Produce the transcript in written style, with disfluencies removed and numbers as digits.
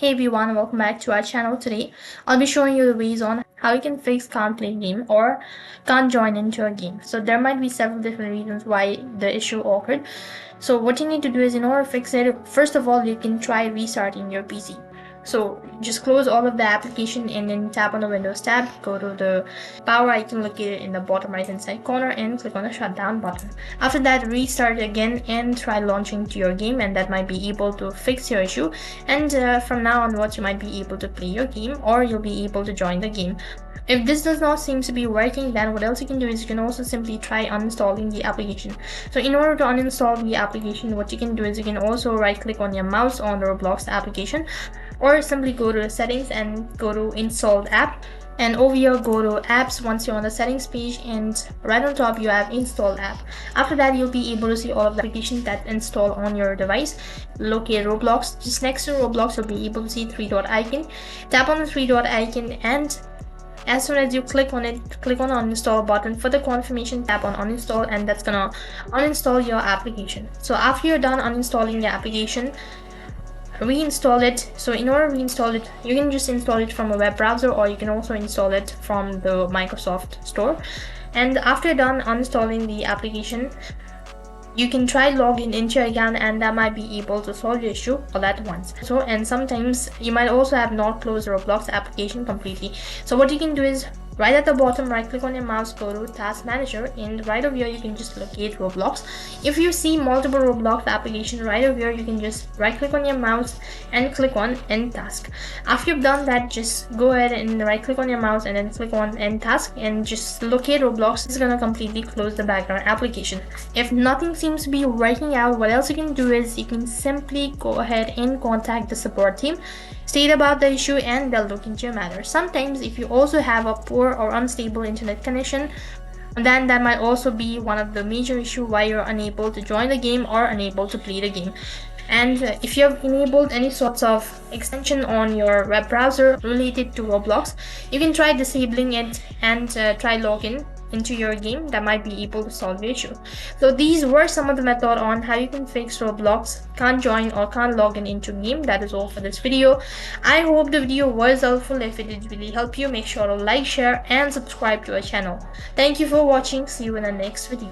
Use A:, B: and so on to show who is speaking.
A: Hey everyone, welcome back to our channel. Today I'll be showing you the ways on how you can fix can't play game or can't join into a game. So there might be several different reasons why the issue occurred. So what you need to do is, in order to fix it, first of all you can try restarting your PC. So just close all of the application and then tap on the Windows tab, go to the power icon located in the bottom right hand side corner and click on the shutdown button. After that, restart again and try launching to your game, and that might be able to fix your issue. And from now onwards you might be able to play your game, or you'll be able to join the game. If this does not seem to be working, then what else you can do is you can also simply try uninstalling the application. So in order to uninstall the application, what you can do is you can also right click on your mouse on the Roblox application, or simply go to the settings and go to installed app, and over here go to apps once you're on the settings page, and right on top you have installed app. After that, you'll be able to see all of the applications that install on your device. Locate Roblox. Just next to Roblox you'll be able to see three dot icon. Tap on the three dot icon, and as soon as you click on it, click on the uninstall button. For the confirmation, tap on uninstall, and that's gonna uninstall your application. So after you're done uninstalling the application, reinstall it. So in order to reinstall it, you can just install it from a web browser, or you can also install it from the Microsoft Store. And after you're done uninstalling the application, you can try login into your account, and that might be able to solve your issue all at once. So, and sometimes you might also have not closed the Roblox application completely. So what you can do is, right at the bottom, right click on your mouse, go to task manager, and right over here you can just locate Roblox. If you see multiple Roblox applications, right over here you can just right click on your mouse and click on end task. After you've done that, just go ahead and right click on your mouse and then click on end task and just locate Roblox. It's gonna completely close the background application. If nothing seems to be working out, what else you can do is you can simply go ahead and contact the support team, state about the issue, and they'll look into your matter. Sometimes if you also have a poor or unstable internet connection, then that might also be one of the major issue why you're unable to join the game or unable to play the game. And if you have enabled any sorts of extension on your web browser related to Roblox, you can try disabling it and try login into your game. That might be able to solve the issue. So these were some of the method on how you can fix Roblox can't join or can't log in into game. That is all for this video. I hope the video was helpful. If it did really help you, make sure to like, share and subscribe to our channel. Thank you for watching. See you in the next video.